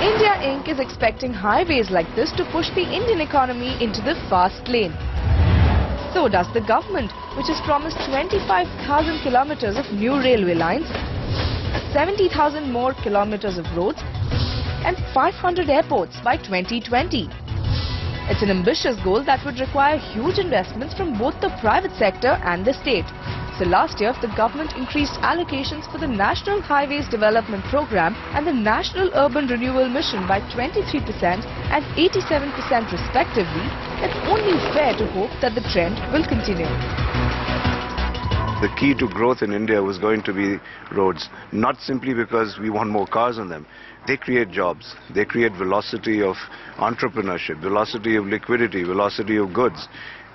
India Inc. is expecting highways like this to push the Indian economy into the fast lane. So does the government, which has promised 25,000 kilometers of new railway lines, 70,000 more kilometers of roads and 500 airports by 2020. It's an ambitious goal that would require huge investments from both the private sector and the state. So last year, the government increased allocations for the National Highways Development Program and the National Urban Renewal Mission by 23% and 87% respectively. It's only fair to hope that the trend will continue. The key to growth in India was going to be roads, not simply because we want more cars on them. They create jobs, they create velocity of entrepreneurship, velocity of liquidity, velocity of goods.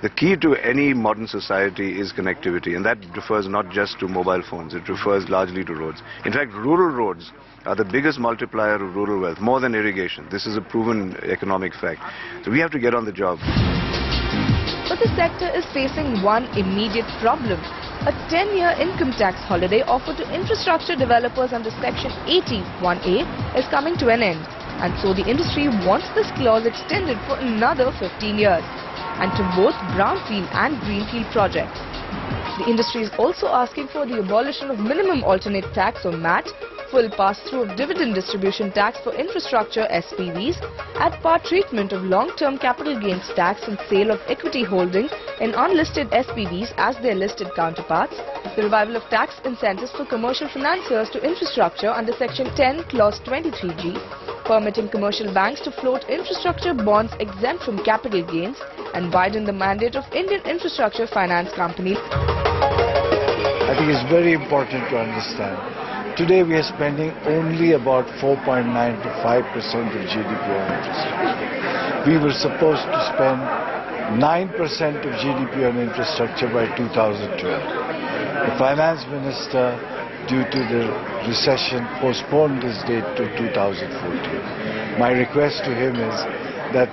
The key to any modern society is connectivity, and that refers not just to mobile phones, it refers largely to roads. In fact, rural roads are the biggest multiplier of rural wealth, more than irrigation. This is a proven economic fact. So we have to get on the job. But the sector is facing one immediate problem. A 10-year income tax holiday offered to infrastructure developers under Section 81A is coming to an end. And so the industry wants this clause extended for another 15 years. And to both brownfield and greenfield projects. The industry is also asking for the abolition of minimum alternate tax or MAT, full pass-through of dividend distribution tax for infrastructure SPVs, at-par treatment of long-term capital gains tax and sale of equity holdings in unlisted SPVs as their listed counterparts, the revival of tax incentives for commercial financiers to infrastructure under Section 10, Clause 23G, permitting commercial banks to float infrastructure bonds exempt from capital gains, and widen the mandate of Indian infrastructure finance companies. I think it's very important to understand. Today we are spending only about 4.9 to 5% of GDP on infrastructure. We were supposed to spend 9% of GDP on infrastructure by 2012. The finance minister, due to the recession, postponed this date to 2014. My request to him is that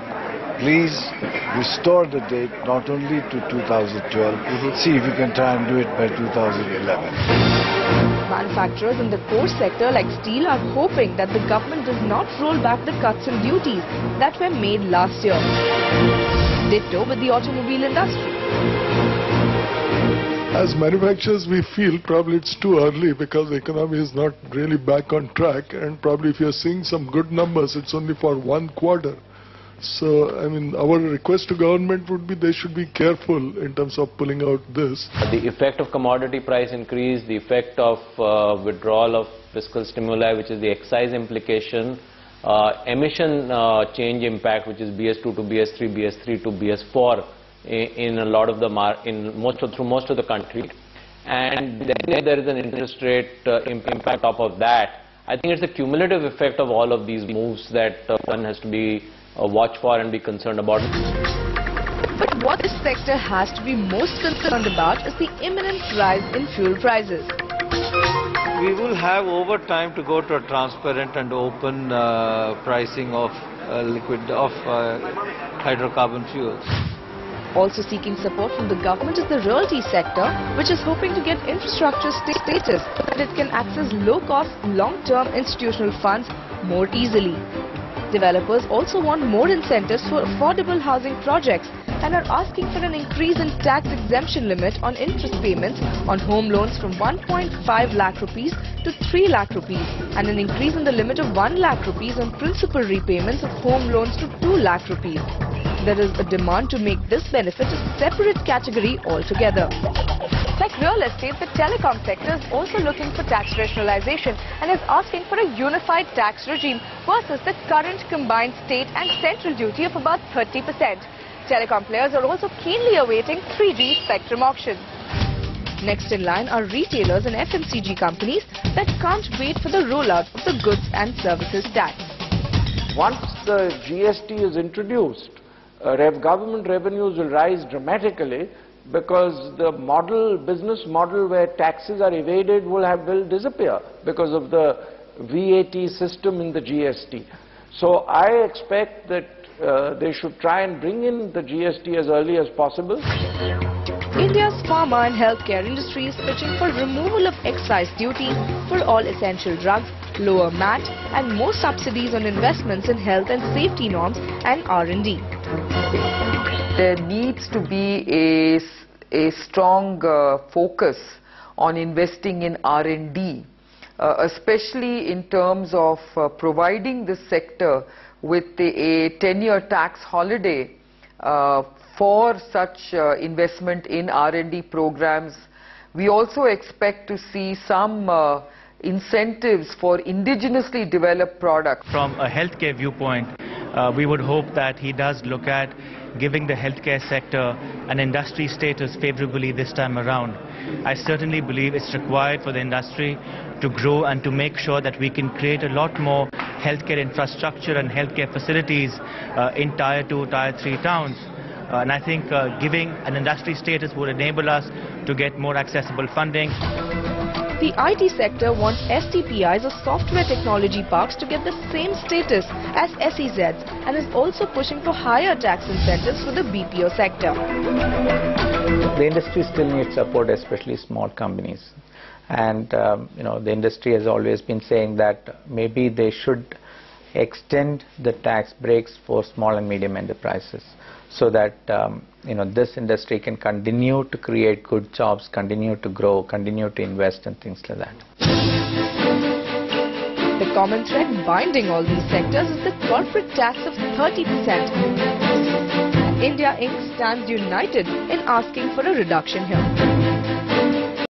please restore the date not only to 2012, see if you can try and do it by 2011. Manufacturers in the core sector like steel are hoping that the government does not roll back the cuts in duties that were made last year. Ditto with the automobile industry. As manufacturers, we feel probably it's too early because the economy is not really back on track, and probably if you're seeing some good numbers, it's only for one quarter. So, I mean, our request to government would be they should be careful in terms of pulling out this. The effect of commodity price increase, the effect of withdrawal of fiscal stimuli, which is the excise implication, emission change impact, which is BS2 to BS3, BS3 to BS4 in a lot of the through most of the country, and then there is an interest rate impact top of that. I think it's a cumulative effect of all of these moves that one has to be watch for and be concerned about. But what this sector has to be most concerned about is the imminent rise in fuel prices. We will have over time to go to a transparent and open pricing of hydrocarbon fuels. Also seeking support from the government is the realty sector, which is hoping to get infrastructure status so that it can access low-cost, long-term institutional funds more easily. Developers also want more incentives for affordable housing projects and are asking for an increase in tax exemption limit on interest payments on home loans from 1.5 lakh rupees to 3 lakh rupees and an increase in the limit of 1 lakh rupees on principal repayments of home loans to 2 lakh rupees. There is a demand to make this benefit a separate category altogether. Like real estate, the telecom sector is also looking for tax rationalization and is asking for a unified tax regime versus the current combined state and central duty of about 30%. Telecom players are also keenly awaiting 3G spectrum auctions. Next in line are retailers and FMCG companies that can't wait for the rollout of the goods and services tax. Once the GST is introduced, government revenues will rise dramatically, because the business model where taxes are evaded will disappear because of the VAT system in the GST. So I expect that they should try and bring in the GST as early as possible. India's pharma and healthcare industry is pitching for removal of excise duties for all essential drugs lower MAT and more subsidies on investments in health and safety norms and R&D. There needs to be a strong focus on investing in R&D, especially in terms of providing this sector with a 10-year tax holiday for such investment in R&D programs. We also expect to see some incentives for indigenously developed products. From a healthcare viewpoint, we would hope that he does look at giving the healthcare sector an industry status favorably this time around. I certainly believe it's required for the industry to grow and to make sure that we can create a lot more healthcare infrastructure and healthcare facilities in Tier 2, Tier 3 towns. And I think giving an industry status would enable us to get more accessible funding. The IT sector wants STPIs or software technology parks to get the same status as SEZs and is also pushing for higher tax incentives for the BPO sector. The industry still needs support, especially small companies. And the industry has always been saying that maybe they should extend the tax breaks for small and medium enterprises, so that this industry can continue to create good jobs, continue to grow, continue to invest and things like that. The common thread binding all these sectors is the corporate tax of 30%. India Inc. stands united in asking for a reduction here.